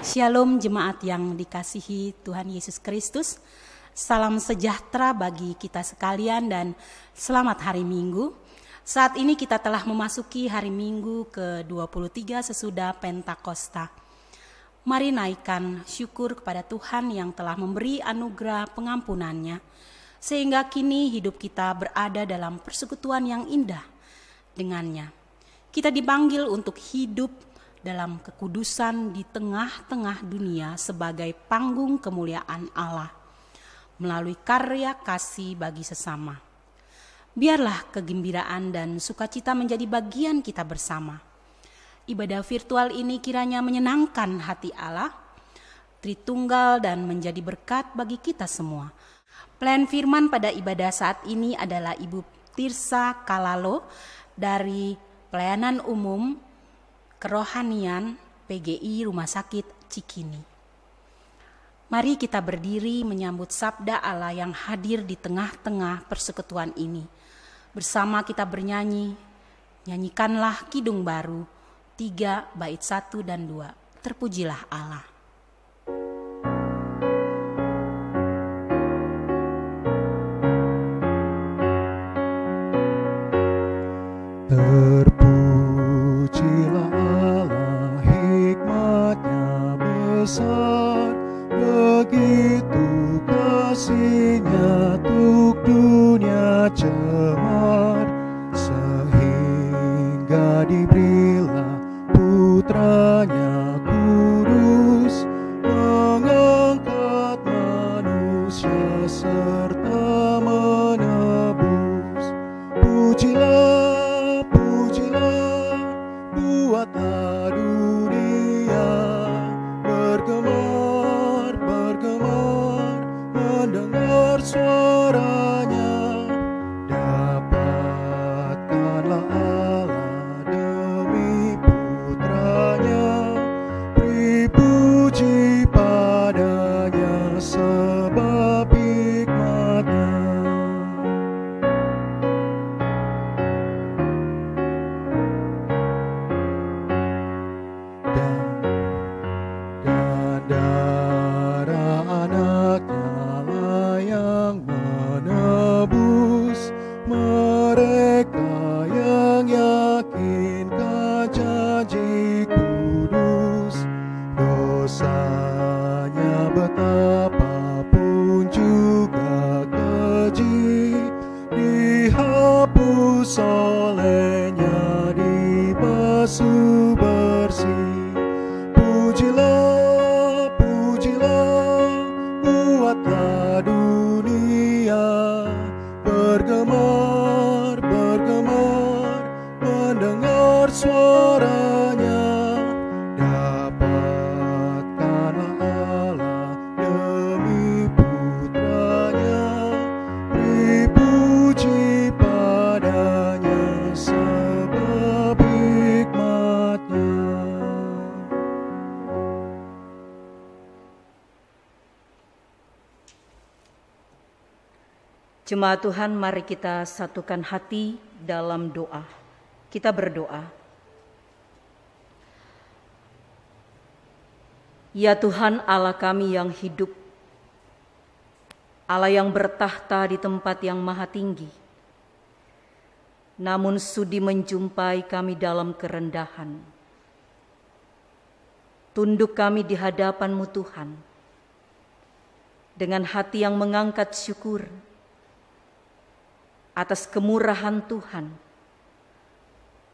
Shalom jemaat yang dikasihi Tuhan Yesus Kristus. Salam sejahtera bagi kita sekalian dan selamat hari Minggu. Saat ini kita telah memasuki hari Minggu ke-23 sesudah Pentakosta. Mari naikkan syukur kepada Tuhan yang telah memberi anugerah pengampunannya, sehingga kini hidup kita berada dalam persekutuan yang indah dengannya. Kita dipanggil untuk hidup dalam kekudusan di tengah-tengah dunia sebagai panggung kemuliaan Allah melalui karya kasih bagi sesama. Biarlah kegembiraan dan sukacita menjadi bagian kita bersama. Ibadah virtual ini kiranya menyenangkan hati Allah, Tritunggal, dan menjadi berkat bagi kita semua. Pelayan firman pada ibadah saat ini adalah Ibu Tirsa Kalalo dari Pelayanan Umum Kerohanian PGI Rumah Sakit Cikini. Mari kita berdiri menyambut sabda Allah yang hadir di tengah-tengah persekutuan ini. Bersama kita bernyanyi, nyanyikanlah kidung baru, 3 bait 1 dan 2. Terpujilah Allah. Besar begitu kasihnya untuk dunia cemar, sehingga diberilah putranya kudus, mengangkat manusia serta menebus. Pujilah, pujilah, buatlah dunia bergemar, bergemar, mendengar suaranya. Dapatkanlah Allah demi putranya, beri puji padanya sebab hikmatnya. Darah anaknya lah yang menebus mereka yang yakinkan janji kudus. Dosanya betapapun juga keji, dihapus olehnya, dibasuh bersih. Pujilah, pujilah, buatlah dunia bergemar, bergemar, mendengar suaranya. Dapatkanlah Allah demi putranya, beri puji padanya sebab hikmatnya. Jemaat Tuhan, mari kita satukan hati dalam doa. Kita berdoa. Ya Tuhan Allah kami yang hidup, Allah yang bertahta di tempat yang maha tinggi, namun sudi menjumpai kami dalam kerendahan. Tunduk kami di hadapan-Mu Tuhan, dengan hati yang mengangkat syukur atas kemurahan Tuhan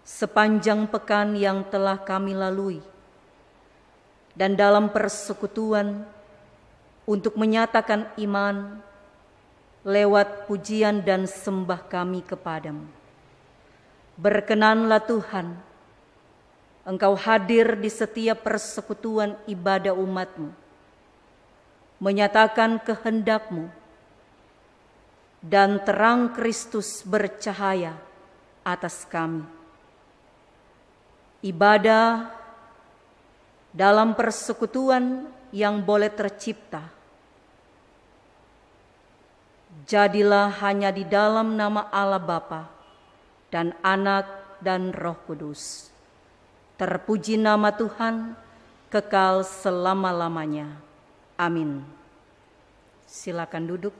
sepanjang pekan yang telah kami lalui, dan dalam persekutuan untuk menyatakan iman lewat pujian dan sembah kami kepadamu. Berkenanlah Tuhan, Engkau hadir di setiap persekutuan ibadah umat-Mu, menyatakan kehendak-Mu, dan terang Kristus bercahaya atas kami. Ibadah dalam persekutuan yang boleh tercipta, jadilah hanya di dalam nama Allah Bapa dan Anak dan Roh Kudus. Terpuji nama Tuhan kekal selama-lamanya. Amin. Silakan duduk.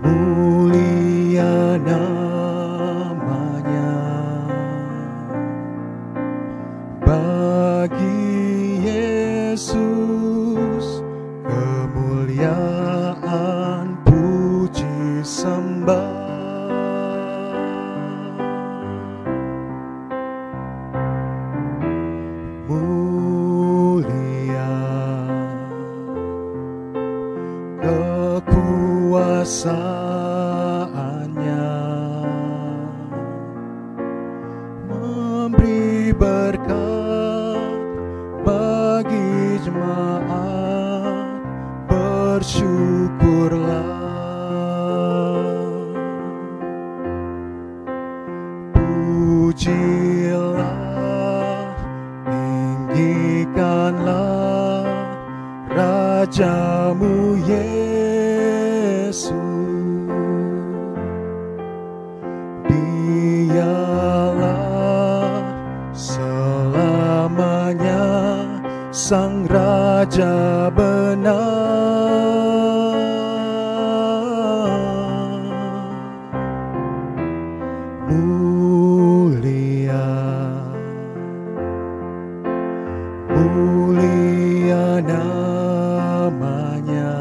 Mulia namanya, bagi Yesus kemuliaan puji sembah. Mulia kekuasaannya, memberi berkat bagi jemaat, bersyukurlah. Pujilah, tinggikanlah Rajamu Yesus. Dialah selamanya Sang Raja benar. Mulia namanya,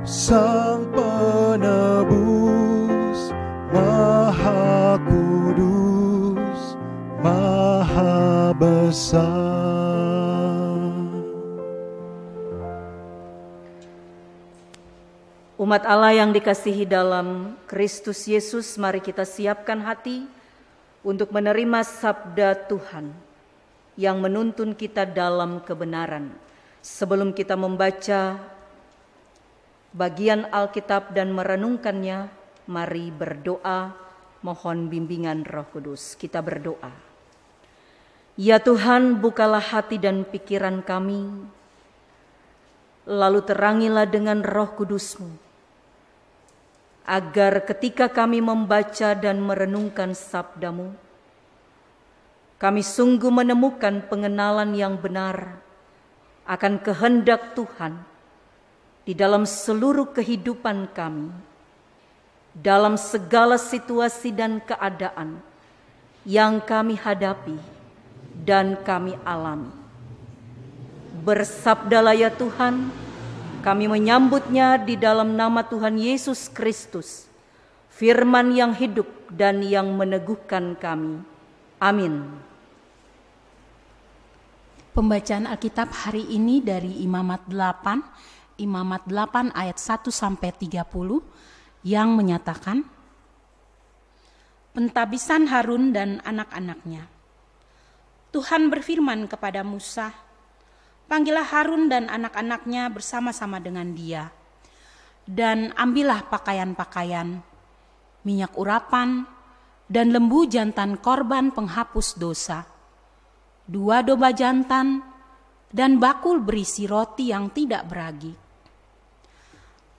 Sang Penebus, Maha Kudus, Maha Besar. Umat Allah yang dikasihi dalam Kristus Yesus, mari kita siapkan hati untuk menerima sabda Tuhan yang menuntun kita dalam kebenaran. Sebelum kita membaca bagian Alkitab dan merenungkannya, mari berdoa mohon bimbingan Roh Kudus. Kita berdoa. Ya Tuhan, bukalah hati dan pikiran kami, lalu terangilah dengan Roh Kudus-Mu, agar ketika kami membaca dan merenungkan sabda-Mu, kami sungguh menemukan pengenalan yang benar akan kehendak Tuhan di dalam seluruh kehidupan kami, dalam segala situasi dan keadaan yang kami hadapi dan kami alami. Bersabdalah ya Tuhan, kami menyambutnya di dalam nama Tuhan Yesus Kristus, firman yang hidup dan yang meneguhkan kami. Amin. Pembacaan Alkitab hari ini dari Imamat 8 ayat 1 sampai 30 yang menyatakan, pentabisan Harun dan anak-anaknya. Tuhan berfirman kepada Musa, panggillah Harun dan anak-anaknya bersama-sama dengan dia, dan ambillah pakaian-pakaian, minyak urapan, dan lembu jantan korban penghapus dosa, 2 domba jantan, dan bakul berisi roti yang tidak beragi.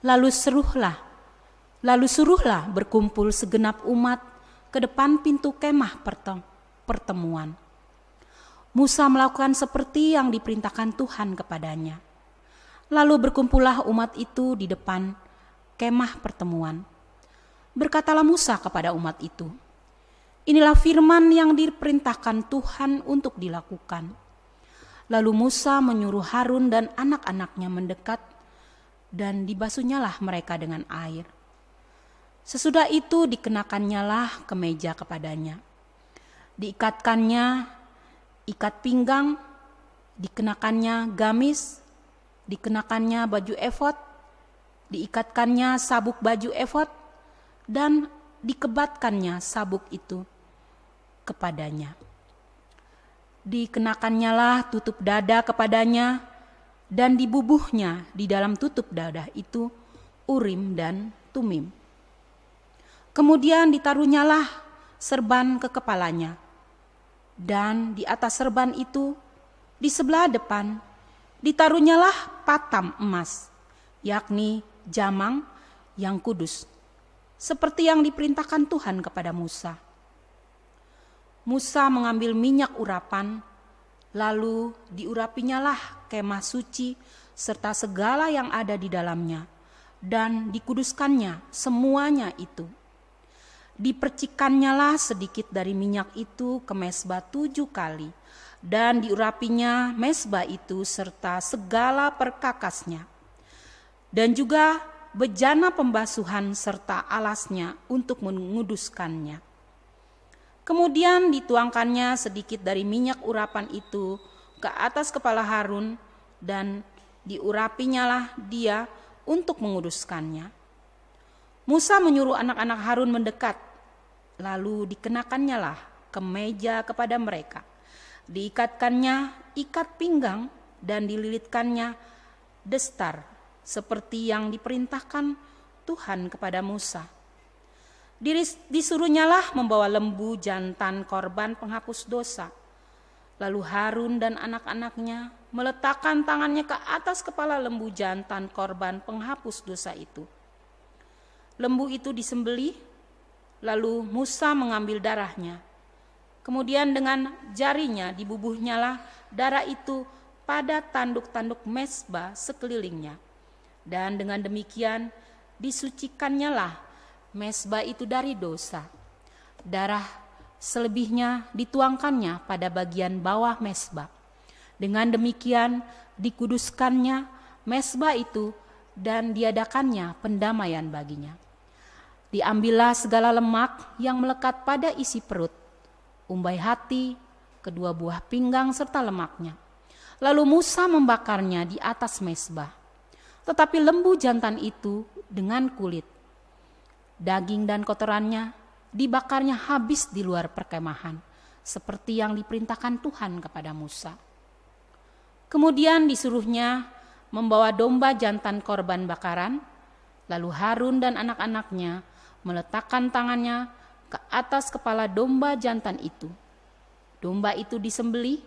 Lalu suruhlah berkumpul segenap umat ke depan pintu kemah pertemuan. Musa melakukan seperti yang diperintahkan Tuhan kepadanya. Lalu berkumpullah umat itu di depan kemah pertemuan. Berkatalah Musa kepada umat itu, inilah firman yang diperintahkan Tuhan untuk dilakukan. Lalu Musa menyuruh Harun dan anak-anaknya mendekat, dan dibasuhnyalah mereka dengan air. Sesudah itu dikenakannyalah kemeja kepadanya. Diikatkannya ikat pinggang, dikenakannya gamis, dikenakannya baju efod, diikatkannya sabuk baju efod, dan dikebatkannya sabuk itu kepadanya. Dikenakannyalah tutup dada kepadanya, dan dibubuhnya di dalam tutup dada itu Urim dan Tumim. Kemudian ditaruhnyalah serban ke kepalanya. Dan di atas serban itu, di sebelah depan, ditaruhnyalah patam emas, yakni jamang yang kudus, seperti yang diperintahkan Tuhan kepada Musa. Musa mengambil minyak urapan, lalu diurapinyalah kemah suci serta segala yang ada di dalamnya, dan dikuduskannya semuanya itu. Dipercikannyalah sedikit dari minyak itu ke mezbah 7 kali, dan diurapinya mezbah itu serta segala perkakasnya, dan juga bejana pembasuhan serta alasnya untuk menguduskannya. Kemudian dituangkannya sedikit dari minyak urapan itu ke atas kepala Harun, dan diurapinyalah dia untuk menguduskannya. Musa menyuruh anak-anak Harun mendekat, lalu dikenakannyalah kemeja kepada mereka. Diikatkannya ikat pinggang dan dililitkannya destar, seperti yang diperintahkan Tuhan kepada Musa. Disuruhnyalah membawa lembu jantan korban penghapus dosa. Lalu Harun dan anak-anaknya meletakkan tangannya ke atas kepala lembu jantan korban penghapus dosa itu. Lembu itu disembelih, lalu Musa mengambil darahnya. Kemudian dengan jarinya dibubuhnyalah darah itu pada tanduk-tanduk mezbah sekelilingnya. Dan dengan demikian disucikannyalah mezbah itu dari dosa. Darah selebihnya dituangkannya pada bagian bawah mezbah. Dengan demikian dikuduskannya mezbah itu dan diadakannya pendamaian baginya. Diambillah segala lemak yang melekat pada isi perut, umbai hati, kedua buah pinggang serta lemaknya. Lalu Musa membakarnya di atas mezbah. Tetapi lembu jantan itu dengan kulit, daging dan kotorannya dibakarnya habis di luar perkemahan, seperti yang diperintahkan Tuhan kepada Musa. Kemudian disuruhnya membawa domba jantan korban bakaran, lalu Harun dan anak-anaknya meletakkan tangannya ke atas kepala domba jantan itu. Domba itu disembelih,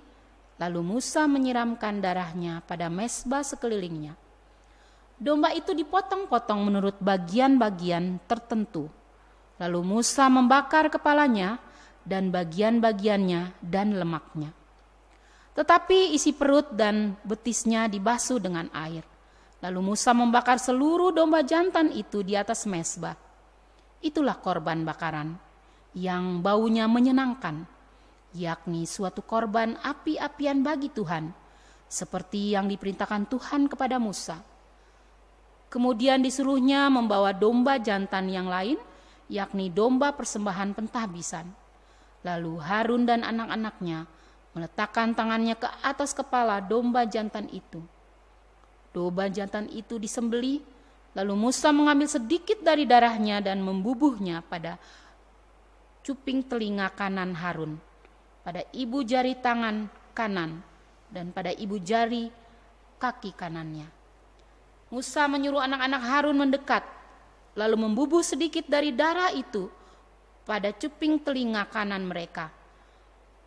lalu Musa menyiramkan darahnya pada mezbah sekelilingnya. Domba itu dipotong-potong menurut bagian-bagian tertentu. Lalu Musa membakar kepalanya dan bagian-bagiannya dan lemaknya. Tetapi isi perut dan betisnya dibasuh dengan air. Lalu Musa membakar seluruh domba jantan itu di atas mezbah. Itulah korban bakaran yang baunya menyenangkan, yakni suatu korban api-apian bagi Tuhan, seperti yang diperintahkan Tuhan kepada Musa. Kemudian disuruhnya membawa domba jantan yang lain, yakni domba persembahan pentahbisan. Lalu Harun dan anak-anaknya meletakkan tangannya ke atas kepala domba jantan itu. Domba jantan itu disembelih, lalu Musa mengambil sedikit dari darahnya dan membubuhnya pada cuping telinga kanan Harun, pada ibu jari tangan kanan, dan pada ibu jari kaki kanannya. Musa menyuruh anak-anak Harun mendekat, lalu membubuh sedikit dari darah itu pada cuping telinga kanan mereka,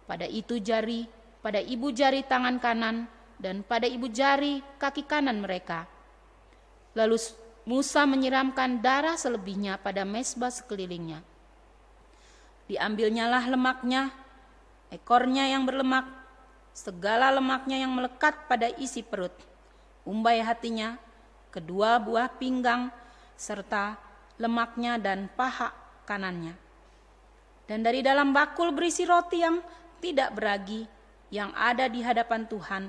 pada ibu jari tangan kanan, dan pada ibu jari kaki kanan mereka. Lalu Musa menyiramkan darah selebihnya pada mezbah sekelilingnya. Diambilnyalah lemaknya, ekornya yang berlemak, segala lemaknya yang melekat pada isi perut, umbai hatinya, kedua buah pinggang, serta lemaknya dan paha kanannya. Dan dari dalam bakul berisi roti yang tidak beragi yang ada di hadapan Tuhan,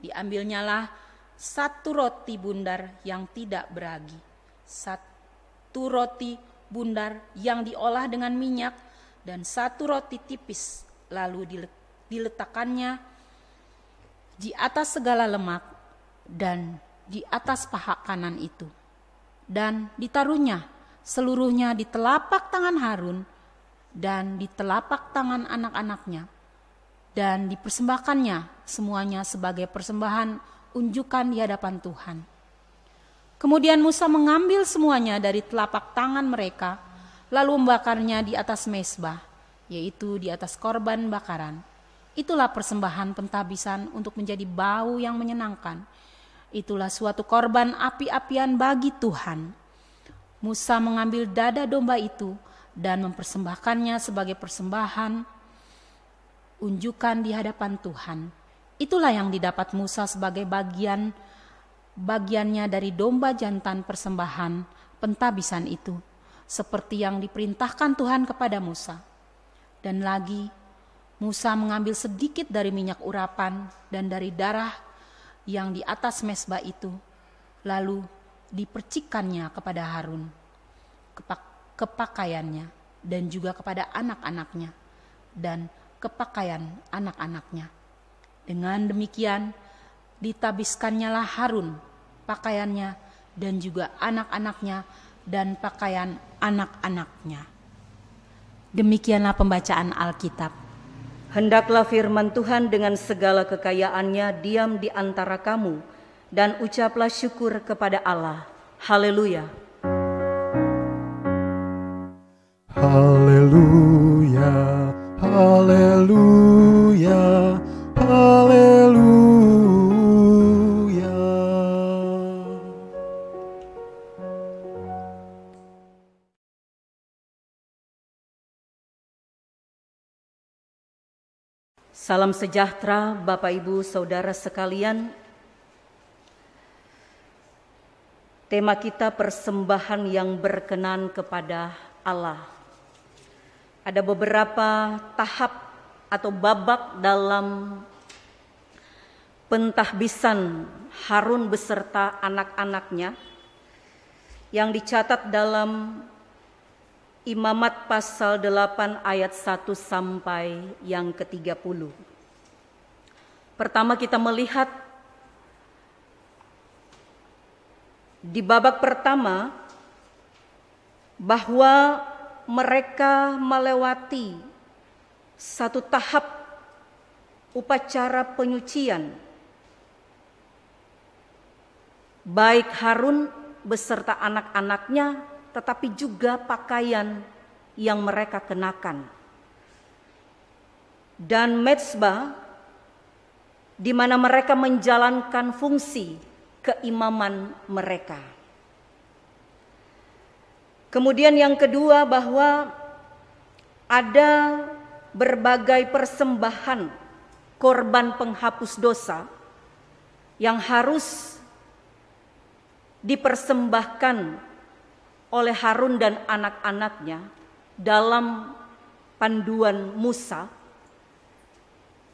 diambilnyalah satu roti bundar yang tidak beragi, satu roti bundar yang diolah dengan minyak, dan satu roti tipis, lalu diletakkannya di atas segala lemak dan di atas paha kanan itu, dan ditaruhnya seluruhnya di telapak tangan Harun dan di telapak tangan anak-anaknya, dan dipersembahkannya semuanya sebagai persembahan unjukan di hadapan Tuhan. Kemudian Musa mengambil semuanya dari telapak tangan mereka, lalu membakarnya di atas mezbah, yaitu di atas korban bakaran. Itulah persembahan pentabisan untuk menjadi bau yang menyenangkan. Itulah suatu korban api-apian bagi Tuhan. Musa mengambil dada domba itu dan mempersembahkannya sebagai persembahan unjukan di hadapan Tuhan. Itulah yang didapat Musa sebagai bagiannya dari domba jantan persembahan pentabisan itu, seperti yang diperintahkan Tuhan kepada Musa. Dan lagi, Musa mengambil sedikit dari minyak urapan dan dari darah yang di atas mezbah itu, lalu dipercikkannya kepada Harun, kepakaiannya, dan juga kepada anak-anaknya, dan kepakaian anak-anaknya. Dengan demikian, ditabiskannya Harun pakaiannya, dan juga anak-anaknya, dan pakaian anak-anaknya. Demikianlah pembacaan Alkitab. Hendaklah firman Tuhan dengan segala kekayaannya diam di antara kamu, dan ucaplah syukur kepada Allah. Haleluya. Haleluya, haleluya, haleluya. Salam sejahtera Bapak Ibu Saudara sekalian. Tema kita persembahan yang berkenan kepada Allah. Ada beberapa tahap atau babak dalam pentahbisan Harun beserta anak-anaknya yang dicatat dalam Imamat pasal 8 ayat 1 sampai yang ke-30. Pertama kita melihat di babak pertama bahwa mereka melewati satu tahap upacara penyucian. Baik Harun beserta anak-anaknya, tetapi juga pakaian yang mereka kenakan. Dan mezbah di mana mereka menjalankan fungsi keimaman mereka. Kemudian yang kedua bahwa ada berbagai persembahan korban penghapus dosa yang harus dipersembahkan oleh Harun dan anak-anaknya dalam panduan Musa,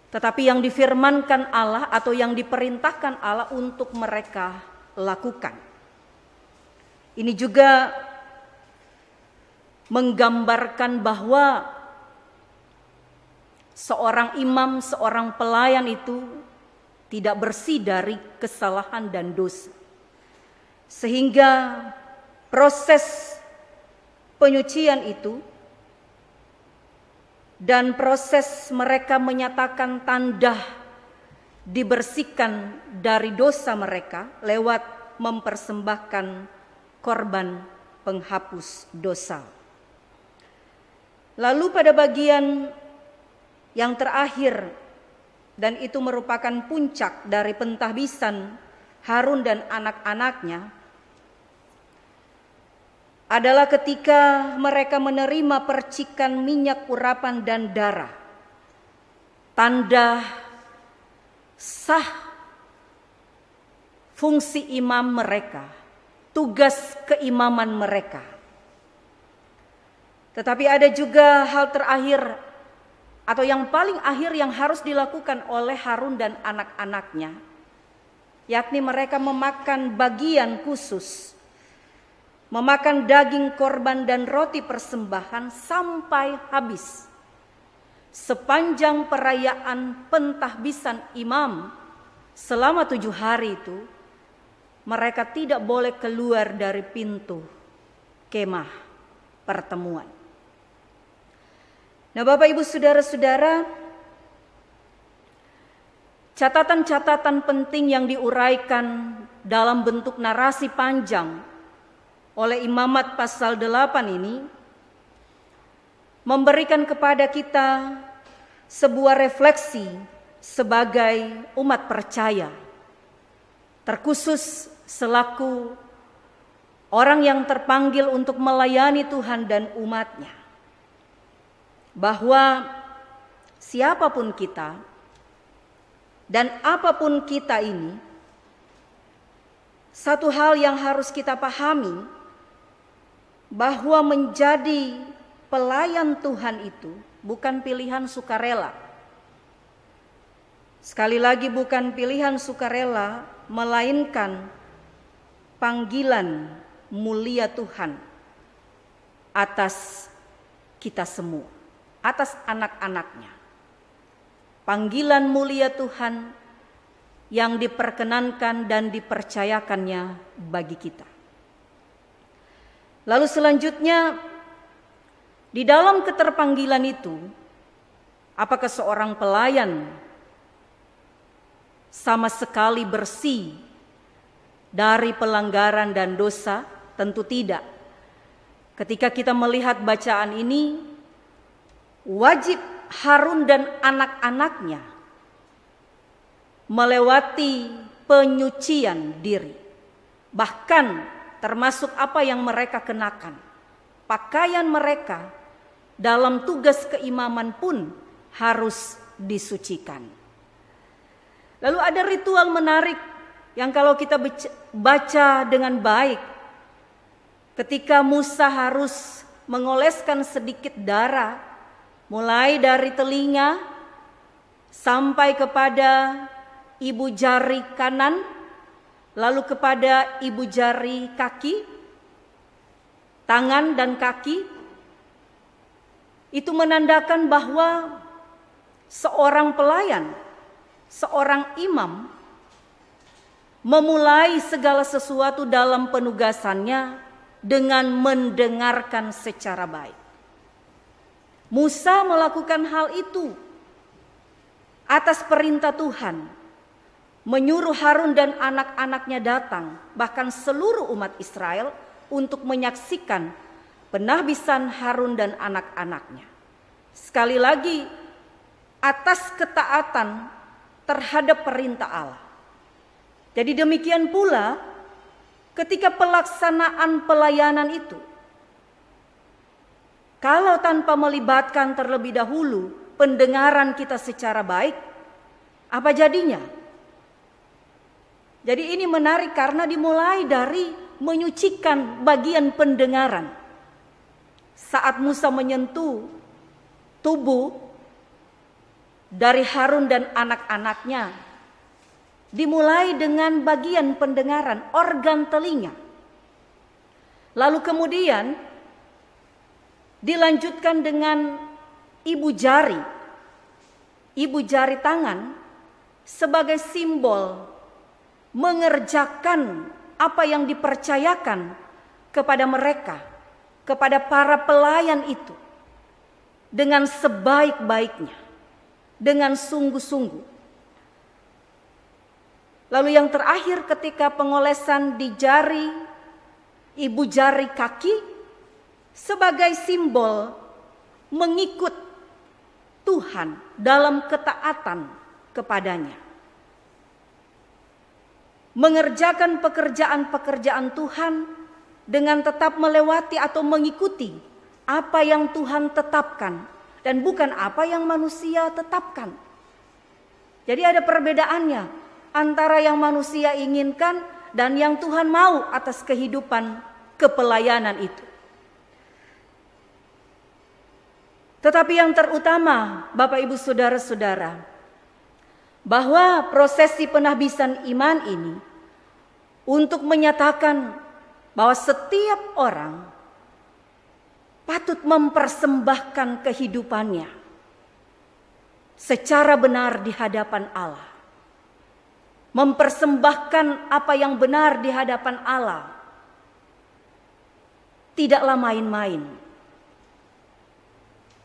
tetapi yang difirmankan Allah atau yang diperintahkan Allah untuk mereka lakukan. Ini juga menggambarkan bahwa seorang imam, seorang pelayan itu tidak bersih dari kesalahan dan dosa. Sehingga proses penyucian itu dan proses mereka menyatakan tanda dibersihkan dari dosa mereka lewat mempersembahkan korban penghapus dosa. Lalu pada bagian yang terakhir, dan itu merupakan puncak dari pentahbisan Harun dan anak-anaknya, adalah ketika mereka menerima percikan minyak urapan dan darah, tanda sah fungsi imam mereka, tugas keimaman mereka. Tetapi ada juga hal terakhir atau yang paling akhir yang harus dilakukan oleh Harun dan anak-anaknya, yakni mereka memakan bagian khusus, memakan daging korban dan roti persembahan sampai habis. Sepanjang perayaan pentahbisan imam selama 7 hari itu, mereka tidak boleh keluar dari pintu kemah pertemuan. Nah, Bapak Ibu Saudara-saudara, catatan-catatan penting yang diuraikan dalam bentuk narasi panjang oleh Imamat pasal 8 ini memberikan kepada kita sebuah refleksi sebagai umat percaya, terkhusus selaku orang yang terpanggil untuk melayani Tuhan dan umat-Nya, bahwa siapapun kita dan apapun kita ini, satu hal yang harus kita pahami, bahwa menjadi pelayan Tuhan itu bukan pilihan sukarela. Sekali lagi bukan pilihan sukarela, melainkan panggilan mulia Tuhan atas kita semua, atas anak-anaknya. Panggilan mulia Tuhan yang diperkenankan dan dipercayakannya bagi kita. Lalu selanjutnya, di dalam keterpanggilan itu, apakah seorang pelayan sama sekali bersih dari pelanggaran dan dosa? Tentu tidak. Ketika kita melihat bacaan ini, wajib Harun dan anak-anaknya melewati penyucian diri, bahkan termasuk apa yang mereka kenakan. Pakaian mereka dalam tugas keimaman pun harus disucikan. Lalu ada ritual menarik yang kalau kita baca dengan baik, ketika Musa harus mengoleskan sedikit darah mulai dari telinga sampai kepada ibu jari kanan, lalu kepada ibu jari kaki, tangan dan kaki, itu menandakan bahwa seorang pelayan, seorang imam memulai segala sesuatu dalam penugasannya dengan mendengarkan secara baik. Musa melakukan hal itu atas perintah Tuhan, menyuruh Harun dan anak-anaknya datang, bahkan seluruh umat Israel, untuk menyaksikan penahbisan Harun dan anak-anaknya. Sekali lagi, atas ketaatan terhadap perintah Allah. Jadi demikian pula ketika pelaksanaan pelayanan itu, kalau tanpa melibatkan terlebih dahulu pendengaran kita secara baik, apa jadinya? Jadi ini menarik karena dimulai dari menyucikan bagian pendengaran. Saat Musa menyentuh tubuh dari Harun dan anak-anaknya, dimulai dengan bagian pendengaran, organ telinga. Lalu kemudian dilanjutkan dengan ibu jari tangan sebagai simbol mengerjakan apa yang dipercayakan kepada mereka, kepada para pelayan itu, dengan sebaik-baiknya, dengan sungguh-sungguh. Lalu yang terakhir ketika pengolesan di jari, ibu jari kaki, sebagai simbol mengikut Tuhan dalam ketaatan kepadanya. Mengerjakan pekerjaan-pekerjaan Tuhan dengan tetap melewati atau mengikuti apa yang Tuhan tetapkan dan bukan apa yang manusia tetapkan. Jadi ada perbedaannya antara yang manusia inginkan dan yang Tuhan mau atas kehidupan kepelayanan itu. Tetapi yang terutama, Bapak Ibu Saudara-saudara, bahwa prosesi penahbisan iman ini untuk menyatakan bahwa setiap orang patut mempersembahkan kehidupannya secara benar di hadapan Allah. Mempersembahkan apa yang benar di hadapan Allah tidaklah main-main.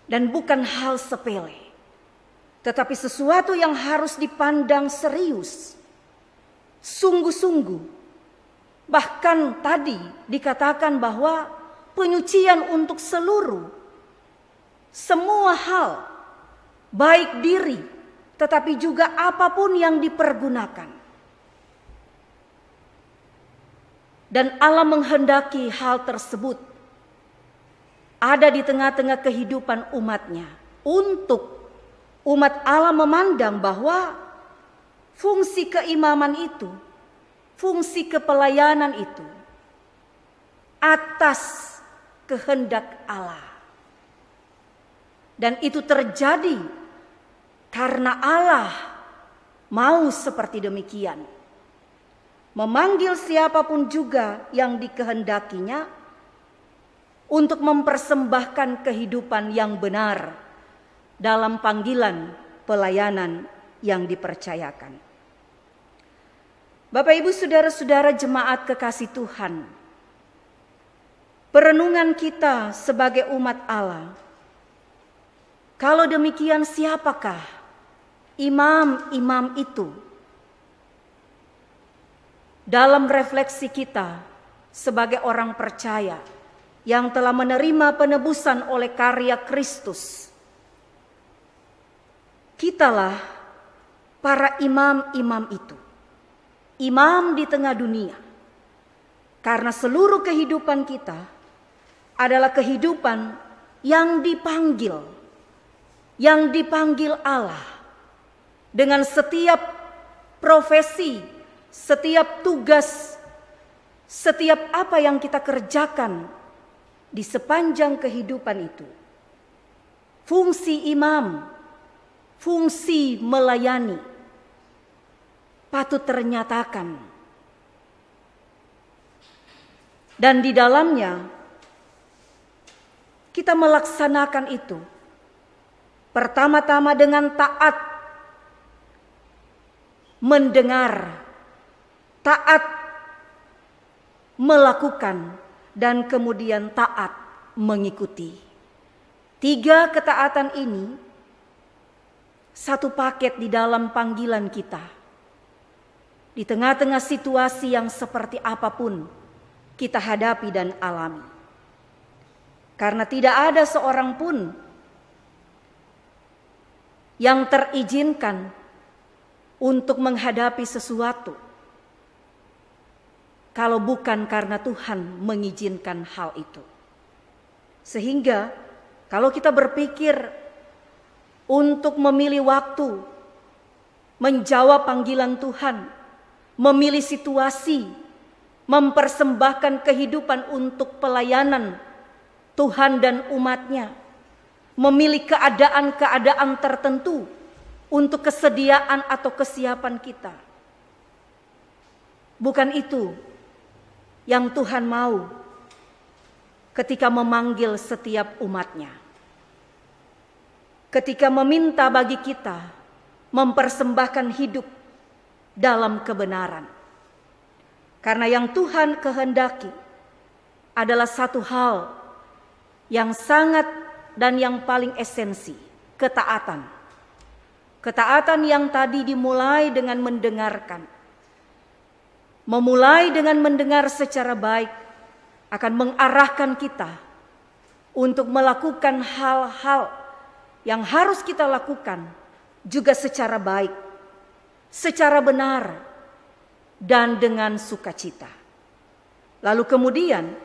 Dan bukan hal sepele, tetapi sesuatu yang harus dipandang serius, sungguh-sungguh. Bahkan tadi dikatakan bahwa penyucian untuk seluruh semua hal, baik diri, tetapi juga apapun yang dipergunakan. Dan Allah menghendaki hal tersebut ada di tengah-tengah kehidupan umatnya, untuk umat Allah memandang bahwa fungsi keimaman itu, fungsi kepelayanan itu atas kehendak Allah. Dan itu terjadi karena Allah mau seperti demikian. Memanggil siapapun juga yang dikehendakinya untuk mempersembahkan kehidupan yang benar dalam panggilan pelayanan yang dipercayakan. Bapak, Ibu, saudara-saudara jemaat kekasih Tuhan, perenungan kita sebagai umat Allah, kalau demikian siapakah imam-imam itu? Dalam refleksi kita sebagai orang percaya yang telah menerima penebusan oleh karya Kristus, kitalah para imam-imam itu, imam di tengah dunia. Karena seluruh kehidupan kita adalah kehidupan yang dipanggil Allah dengan setiap profesi, setiap tugas, setiap apa yang kita kerjakan di sepanjang kehidupan itu. Fungsi imam, fungsi melayani patut ternyatakan. Dan di dalamnya kita melaksanakan itu pertama-tama dengan taat mendengar, taat melakukan, dan kemudian taat mengikuti. 3 ketaatan ini satu paket di dalam panggilan kita. Di tengah-tengah situasi yang seperti apapun kita hadapi dan alami. Karena tidak ada seorang pun yang terizinkan untuk menghadapi sesuatu kalau bukan karena Tuhan mengizinkan hal itu. Sehingga kalau kita berpikir untuk memilih waktu, menjawab panggilan Tuhan, memilih situasi, mempersembahkan kehidupan untuk pelayanan Tuhan dan umatnya, memilih keadaan-keadaan tertentu untuk kesediaan atau kesiapan kita. Bukan itu yang Tuhan mau ketika memanggil setiap umatnya. Ketika meminta bagi kita mempersembahkan hidup dalam kebenaran. Karena yang Tuhan kehendaki adalah satu hal yang sangat dan yang paling esensi, ketaatan. Ketaatan yang tadi dimulai dengan mendengarkan. Memulai dengan mendengar secara baik akan mengarahkan kita untuk melakukan hal-hal yang harus kita lakukan juga secara baik, secara benar, dan dengan sukacita. Lalu kemudian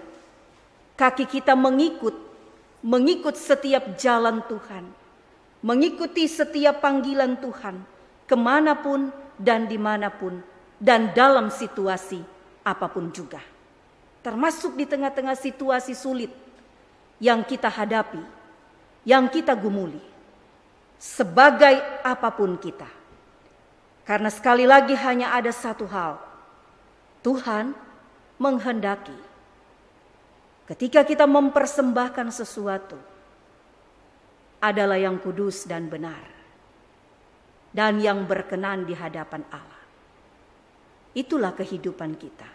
kaki kita mengikut setiap jalan Tuhan, mengikuti setiap panggilan Tuhan, kemanapun dan dimanapun, dan dalam situasi apapun juga. Termasuk di tengah-tengah situasi sulit yang kita hadapi, yang kita gumuli, sebagai apapun kita. Karena sekali lagi hanya ada satu hal, Tuhan menghendaki ketika kita mempersembahkan sesuatu adalah yang kudus dan benar, dan yang berkenan di hadapan Allah. Itulah kehidupan kita.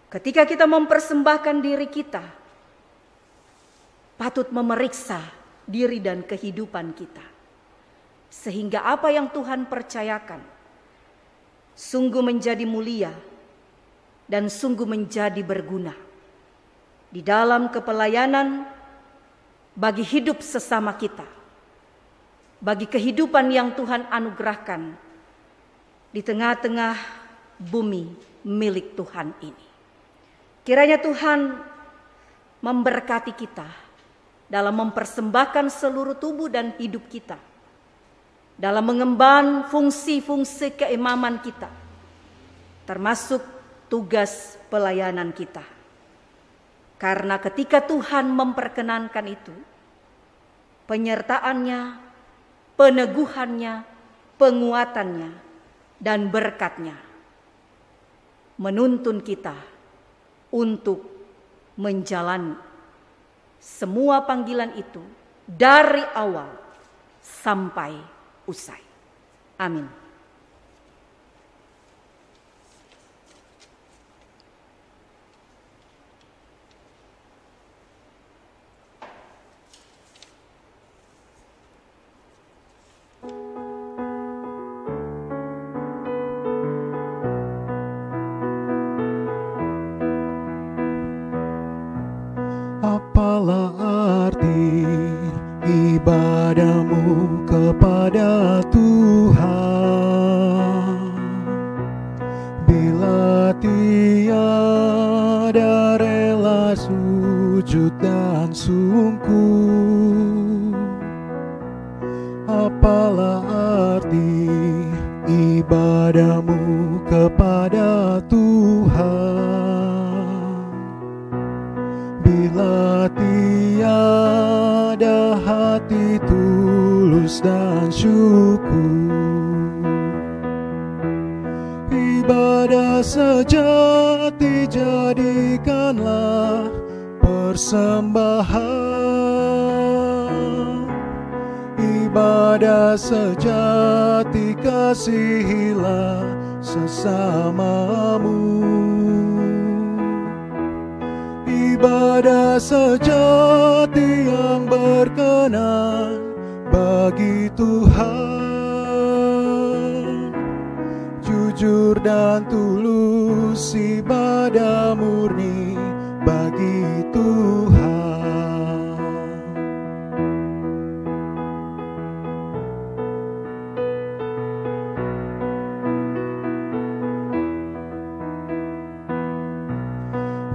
Ketika kita mempersembahkan diri kita, patut memeriksa diri dan kehidupan kita. Sehingga apa yang Tuhan percayakan sungguh menjadi mulia dan sungguh menjadi berguna di dalam kepelayanan bagi hidup sesama kita, bagi kehidupan yang Tuhan anugerahkan di tengah-tengah bumi milik Tuhan ini. Kiranya Tuhan memberkati kita dalam mempersembahkan seluruh tubuh dan hidup kita, dalam mengemban fungsi-fungsi keimaman kita, termasuk tugas pelayanan kita. Karena ketika Tuhan memperkenankan itu, penyertaannya, peneguhannya, penguatannya, dan berkatnya menuntun kita untuk menjalani semua panggilan itu dari awal sampai usai. Amin. Apalah arti ibadahmu kepada Tuhan bila tiada rela sujud dan sungguh? Apalah arti ibadahmu kepada Tuhan bila tiada hati tulus dan syukur? Ibadah sejati jadikanlah persembahan. Ibadah sejati kasihilah sesamamu. Ibadah sejati yang berkenan bagi Tuhan, jujur dan tulus ibadah murni bagi Tuhan.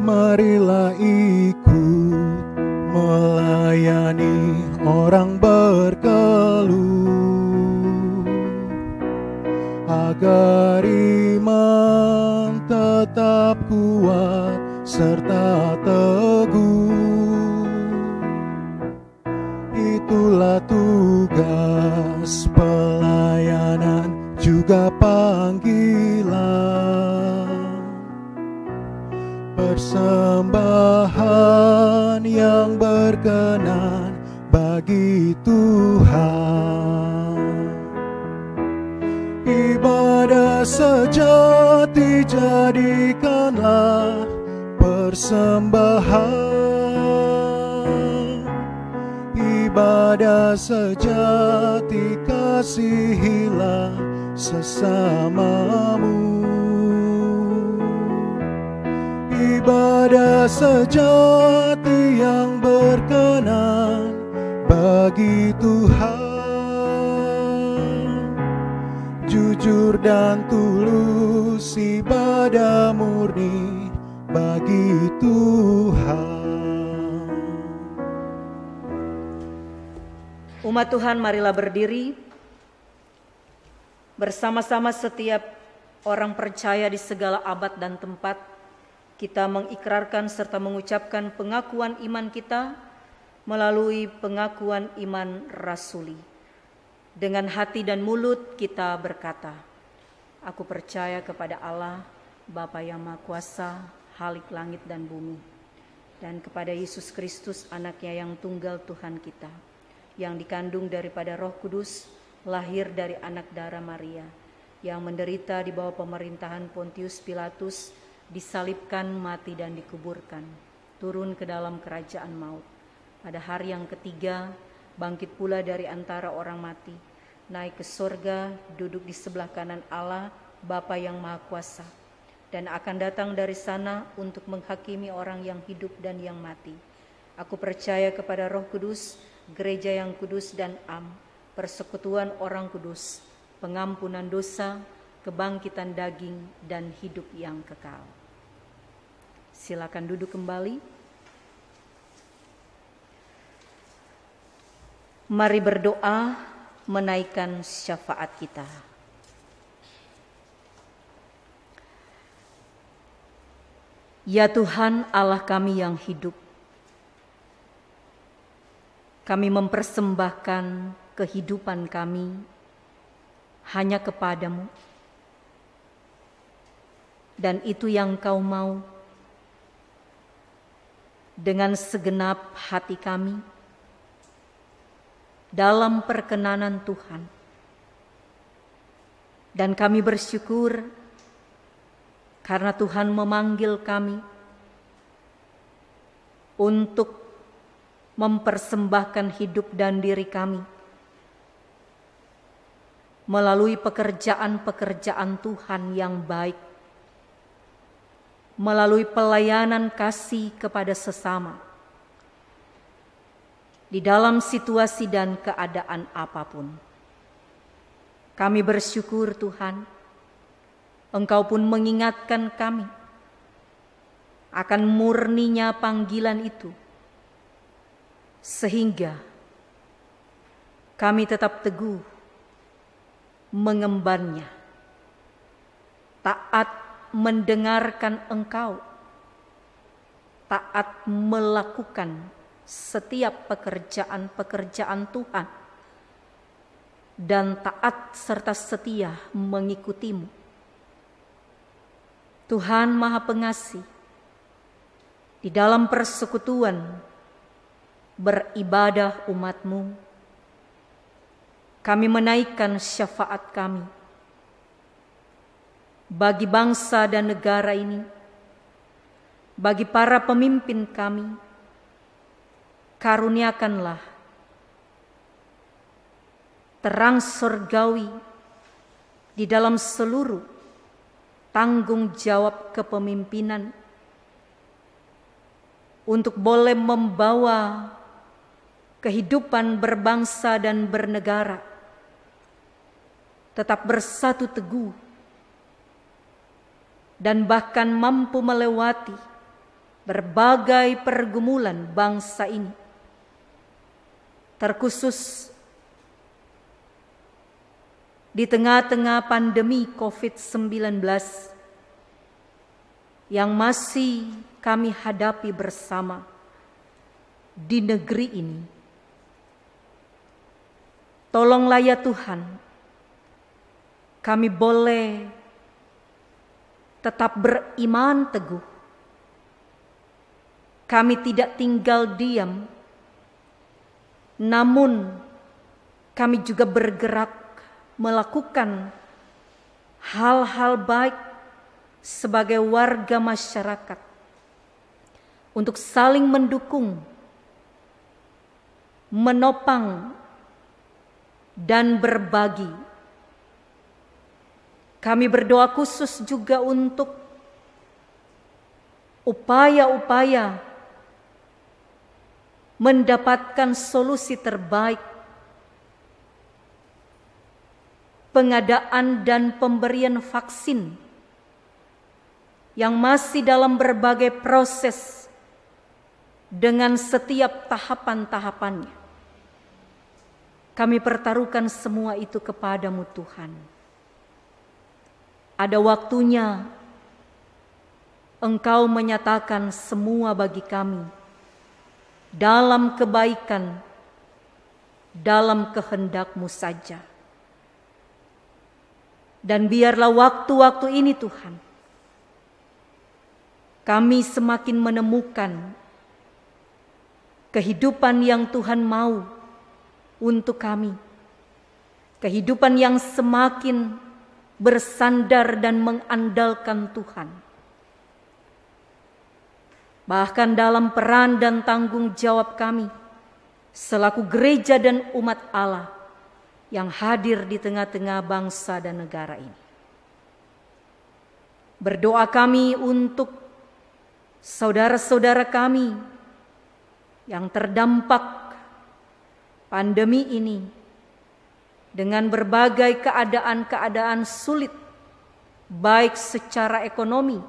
Marilah ikut melayani orang berkeluh, agar iman tetap kuat serta teguh. Itulah tugas pelayanan juga panggilan, persembahan yang berkenan bagi Tuhan. Ibadah sejati jadikanlah persembahan. Ibadah sejati kasihilah sesamamu. Ibadah sejati yang berkenan bagi Tuhan, jujur dan tulus ibadah murni bagi Tuhan. Umat Tuhan, marilah berdiri bersama-sama. Setiap orang percaya di segala abad dan tempat, kita mengikrarkan serta mengucapkan pengakuan iman kita melalui pengakuan iman rasuli. Dengan hati dan mulut kita berkata, aku percaya kepada Allah, Bapa yang Maha Kuasa, Khalik langit dan bumi, dan kepada Yesus Kristus, anaknya yang tunggal Tuhan kita, yang dikandung daripada Roh Kudus, lahir dari anak darah Maria, yang menderita di bawah pemerintahan Pontius Pilatus, disalibkan, mati dan dikuburkan, turun ke dalam kerajaan maut. Pada hari yang ketiga, bangkit pula dari antara orang mati, naik ke sorga, duduk di sebelah kanan Allah, Bapa yang Maha Kuasa, dan akan datang dari sana untuk menghakimi orang yang hidup dan yang mati. Aku percaya kepada Roh Kudus, gereja yang kudus dan am, persekutuan orang kudus, pengampunan dosa, kebangkitan daging, dan hidup yang kekal. Silakan duduk kembali. Mari berdoa menaikkan syafaat kita. Ya Tuhan Allah kami yang hidup, kami mempersembahkan kehidupan kami hanya kepadamu, dan itu yang Kau mau. Dengan segenap hati kami, dalam perkenanan Tuhan, dan kami bersyukur karena Tuhan memanggil kami untuk mempersembahkan hidup dan diri kami melalui pekerjaan-pekerjaan Tuhan yang baik, melalui pelayanan kasih kepada sesama, di dalam situasi dan keadaan apapun. Kami bersyukur Tuhan, Engkau pun mengingatkan kami akan murninya panggilan itu, sehingga kami tetap teguh mengembannya, taat mendengarkan Engkau, taat melakukan setiap pekerjaan-pekerjaan Tuhan, dan taat serta setia mengikutimu. Tuhan Maha Pengasih, di dalam persekutuan beribadah umat-Mu, kami menaikkan syafaat kami bagi bangsa dan negara ini, bagi para pemimpin kami. Karuniakanlah terang surgawi di dalam seluruh tanggung jawab kepemimpinan, untuk boleh membawa kehidupan berbangsa dan bernegara tetap bersatu teguh, dan bahkan mampu melewati berbagai pergumulan bangsa ini, terkhusus di tengah-tengah pandemi COVID-19 yang masih kami hadapi bersama di negeri ini. Tolonglah ya Tuhan, kami boleh tetap beriman teguh. Kami tidak tinggal diam, namun kami juga bergerak melakukan hal-hal baik sebagai warga masyarakat untuk saling mendukung, menopang, dan berbagi. Kami berdoa khusus juga untuk upaya-upaya mendapatkan solusi terbaik, pengadaan dan pemberian vaksin yang masih dalam berbagai proses dengan setiap tahapan-tahapannya. Kami pertaruhkan semua itu kepadamu Tuhan. Ada waktunya Engkau menyatakan semua bagi kami dalam kebaikan, dalam kehendak-Mu saja. Dan biarlah waktu-waktu ini Tuhan, kami semakin menemukan kehidupan yang Tuhan mau untuk kami. Kehidupan yang semakin bersandar dan mengandalkan Tuhan. Bahkan dalam peran dan tanggung jawab kami selaku gereja dan umat Allah yang hadir di tengah-tengah bangsa dan negara ini. Berdoa kami untuk saudara-saudara kami yang terdampak pandemi ini dengan berbagai keadaan-keadaan sulit, baik secara ekonomi,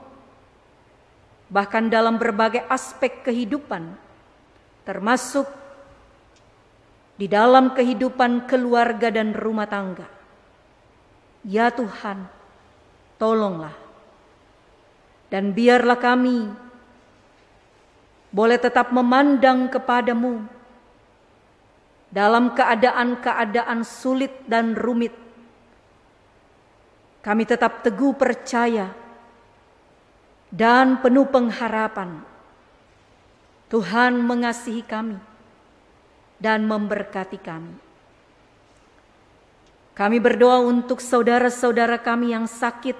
bahkan dalam berbagai aspek kehidupan, termasuk di dalam kehidupan keluarga dan rumah tangga. Ya Tuhan, tolonglah. Dan biarlah kami boleh tetap memandang kepadamu dalam keadaan-keadaan sulit dan rumit. Kami tetap teguh percaya dan penuh pengharapan Tuhan mengasihi kami dan memberkati kami. Kami berdoa untuk saudara-saudara kami yang sakit,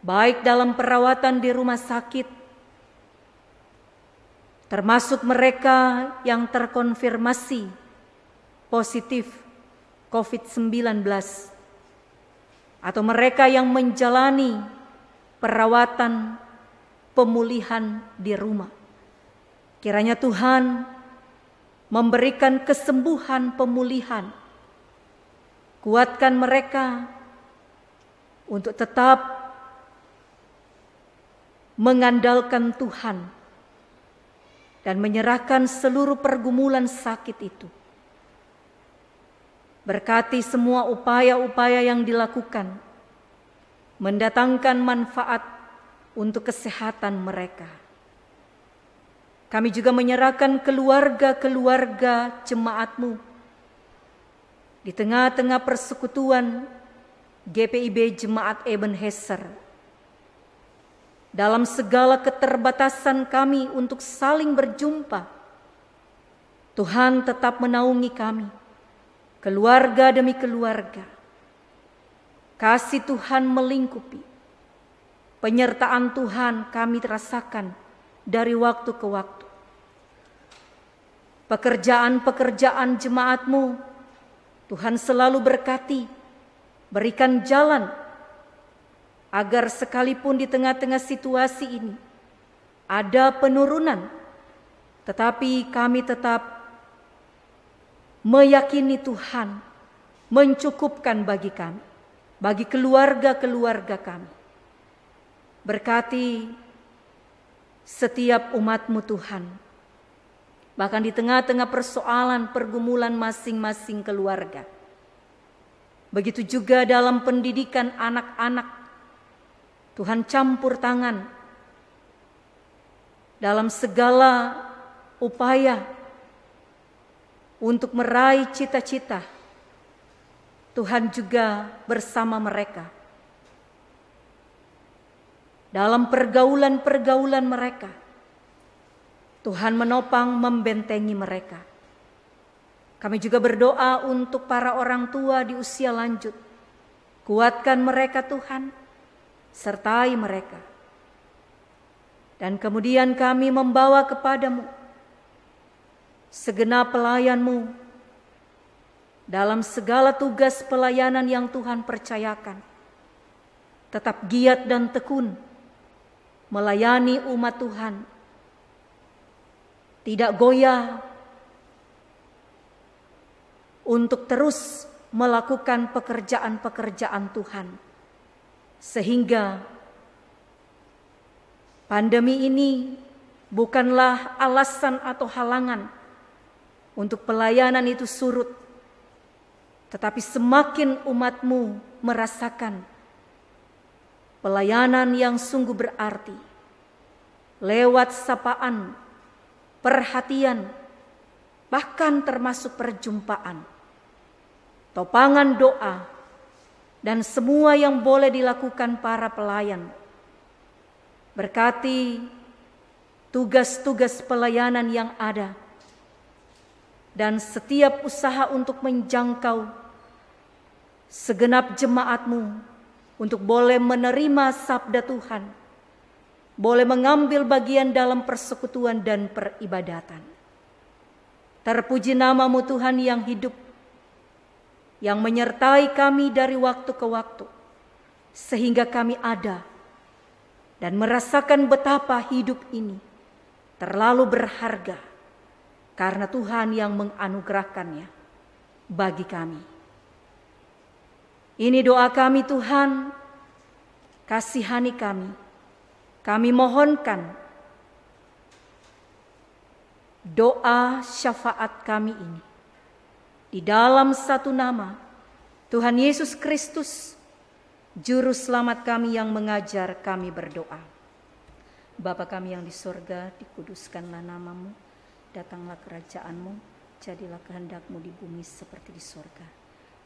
baik dalam perawatan di rumah sakit, termasuk mereka yang terkonfirmasi positif COVID-19, atau mereka yang menjalani perawatan pemulihan di rumah. Kiranya Tuhan memberikan kesembuhan pemulihan, kuatkan mereka untuk tetap mengandalkan Tuhan dan menyerahkan seluruh pergumulan sakit itu. Berkati semua upaya-upaya yang dilakukan, mendatangkan manfaat untuk kesehatan mereka. Kami juga menyerahkan keluarga-keluarga jemaat-Mu di tengah-tengah persekutuan GPIB Jemaat Ebenezer. Dalam segala keterbatasan kami untuk saling berjumpa, Tuhan tetap menaungi kami, keluarga demi keluarga. Kasih Tuhan melingkupi, penyertaan Tuhan kami rasakan dari waktu ke waktu. Pekerjaan-pekerjaan jemaat-Mu, Tuhan selalu berkati, berikan jalan, agar sekalipun di tengah-tengah situasi ini ada penurunan, tetapi kami tetap meyakini Tuhan mencukupkan bagi kami, bagi keluarga-keluarga kami. Berkati setiap umat-Mu Tuhan, bahkan di tengah-tengah persoalan pergumulan masing-masing keluarga. Begitu juga dalam pendidikan anak-anak, Tuhan campur tangan dalam segala upaya untuk meraih cita-cita. Tuhan juga bersama mereka dalam pergaulan-pergaulan mereka. Tuhan menopang, membentengi mereka. Kami juga berdoa untuk para orang tua di usia lanjut. Kuatkan mereka Tuhan, sertai mereka. Dan kemudian kami membawa kepadamu segenap pelayan-Mu dalam segala tugas pelayanan yang Tuhan percayakan. Tetap giat dan tekun melayani umat Tuhan, tidak goyah untuk terus melakukan pekerjaan-pekerjaan Tuhan, sehingga pandemi ini bukanlah alasan atau halangan untuk pelayanan itu surut, tetapi semakin umat-Mu merasakan pelayanan yang sungguh berarti lewat sapaan, perhatian, bahkan termasuk perjumpaan, topangan doa, dan semua yang boleh dilakukan para pelayan. Berkati tugas-tugas pelayanan yang ada dan setiap usaha untuk menjangkau segenap jemaat-Mu untuk boleh menerima sabda Tuhan, boleh mengambil bagian dalam persekutuan dan peribadatan. Terpuji nama-Mu Tuhan yang hidup, yang menyertai kami dari waktu ke waktu, sehingga kami ada dan merasakan betapa hidup ini terlalu berharga karena Tuhan yang menganugerahkannya bagi kami. Ini doa kami Tuhan, kasihani kami. Kami mohonkan doa syafaat kami ini di dalam satu nama, Tuhan Yesus Kristus, Juru Selamat kami yang mengajar kami berdoa. Bapa kami yang di sorga, dikuduskanlah namamu, datanglah kerajaan-Mu, jadilah kehendak-Mu di bumi seperti di sorga.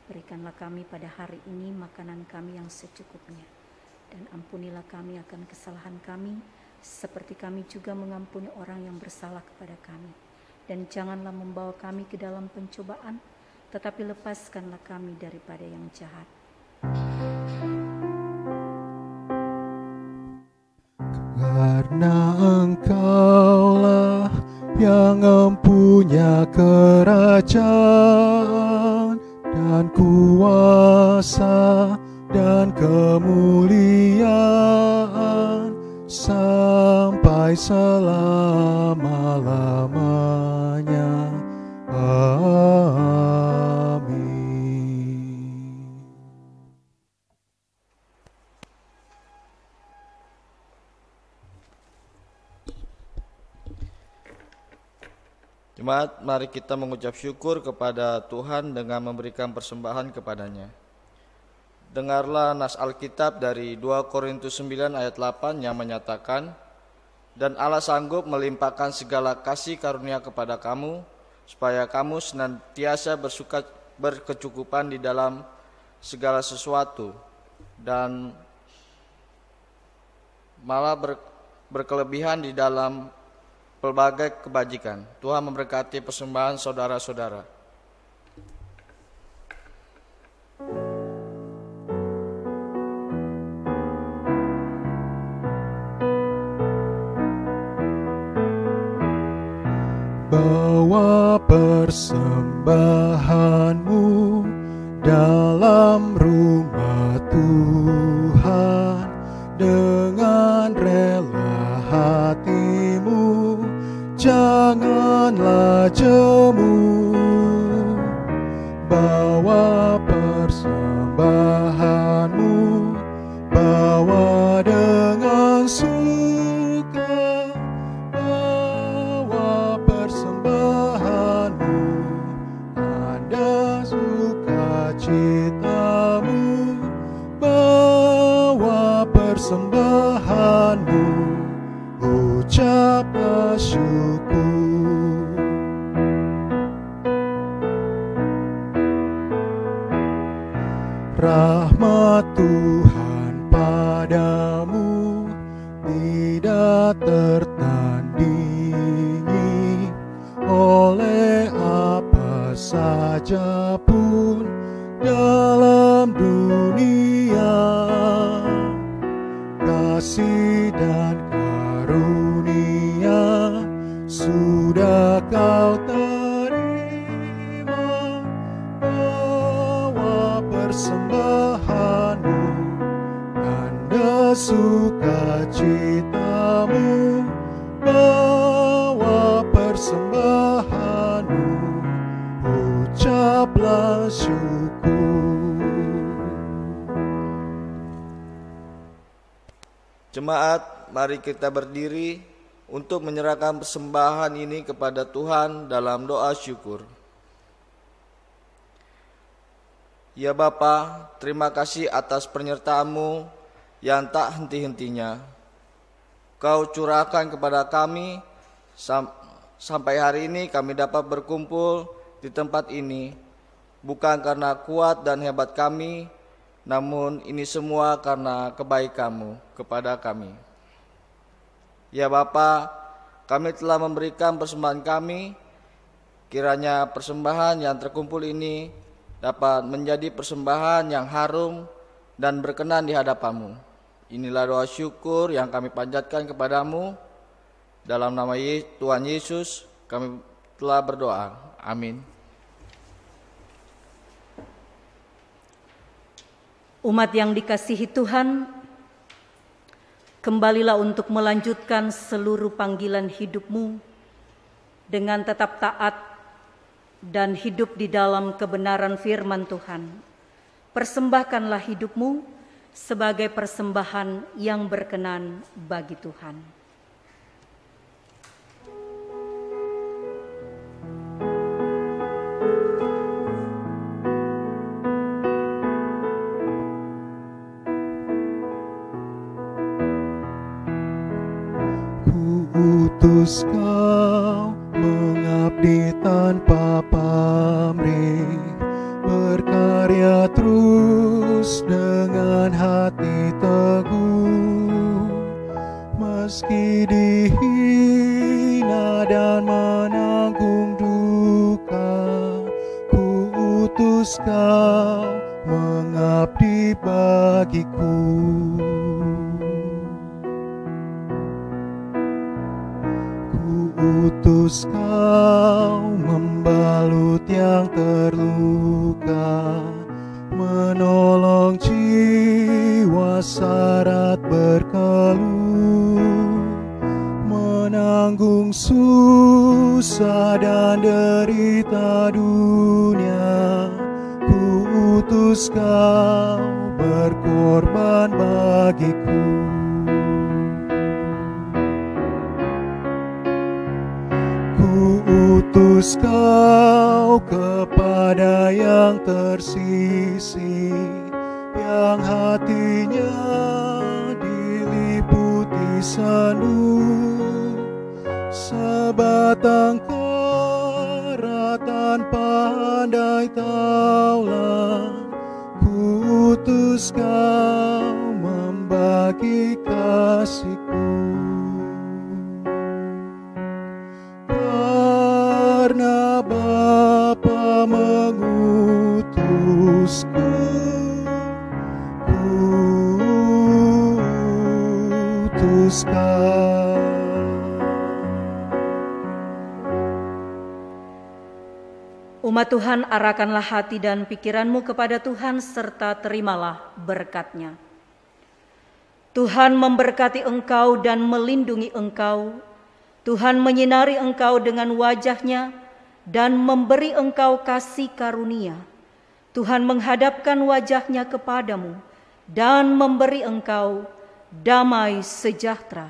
Berikanlah kami pada hari ini makanan kami yang secukupnya, dan ampunilah kami akan kesalahan kami, seperti kami juga mengampuni orang yang bersalah kepada kami. Dan janganlah membawa kami ke dalam pencobaan, tetapi lepaskanlah kami daripada yang jahat. Karena Engkaulah yang mempunyai kerajaan dan kuasa dan kemuliaan sampai selama-lamanya. Amin. Jemaat, mari kita mengucap syukur kepada Tuhan dengan memberikan persembahan kepadanya. Dengarlah nas Alkitab dari 2 Korintus 9 ayat 8 yang menyatakan, dan Allah sanggup melimpahkan segala kasih karunia kepada kamu, supaya kamu senantiasa berkecukupan di dalam segala sesuatu, dan malah berkelebihan di dalam pelbagai kebajikan. Tuhan memberkati persembahan saudara-saudara. Bawa persembahanmu dalam rumah Tuhan dengan rela hatimu, janganlah jemu. Bawa persembahanmu, bawa dengan suka. Bawa persembahanmu, ada sukacitamu. Bawa persembahanmu, ucaplah syukur. Rahmat Tuhan padamu tidak tertandingi oleh apa saja pun dalam dunia. Kasih dan karunia sudah kau terima. Bawa persembahanmu, tanda sukacitamu. Bawa persembahanmu, ucaplah syukur. Jemaat, mari kita berdiri untuk menyerahkan persembahan ini kepada Tuhan dalam doa syukur. Ya Bapa, terima kasih atas penyertaan-Mu yang tak henti-hentinya. Kau curahkan kepada kami sampai hari ini kami dapat berkumpul di tempat ini, bukan karena kuat dan hebat kami, namun ini semua karena kebaikan-Mu kepada kami. Ya Bapa, kami telah memberikan persembahan kami, kiranya persembahan yang terkumpul ini dapat menjadi persembahan yang harum dan berkenan di hadapan-Mu. Inilah doa syukur yang kami panjatkan kepadamu. Dalam nama Tuhan Yesus kami telah berdoa. Amin. Umat yang dikasihi Tuhan, kembalilah untuk melanjutkan seluruh panggilan hidupmu dengan tetap taat dan hidup di dalam kebenaran firman Tuhan. Persembahkanlah hidupmu sebagai persembahan yang berkenan bagi Tuhan. Utus Kau mengabdi tanpa pamrih, berkarya terus dengan hati teguh. Meski dihina dan menanggung duka, ku utus Kau mengabdi bagiku. Utus Kau membalut yang terluka, menolong jiwa syarat berkeluh, menanggung susah dan derita dunia. Ku utus Kau berkorban bagiku. Utus Kau kepada yang tersisih, yang hatinya diliputi sendu, sebatang kara tanpa andai taulan. Ku utus Kau membagi kasih-Ku. Karena Bapa mengutusku, ku utus Kau. Umat Tuhan, arahkanlah hati dan pikiranmu kepada Tuhan serta terimalah berkat-Nya. Tuhan memberkati engkau dan melindungi engkau. Tuhan menyinari engkau dengan wajah-Nya dan memberi engkau kasih karunia. Tuhan menghadapkan wajah-Nya kepadamu dan memberi engkau damai sejahtera.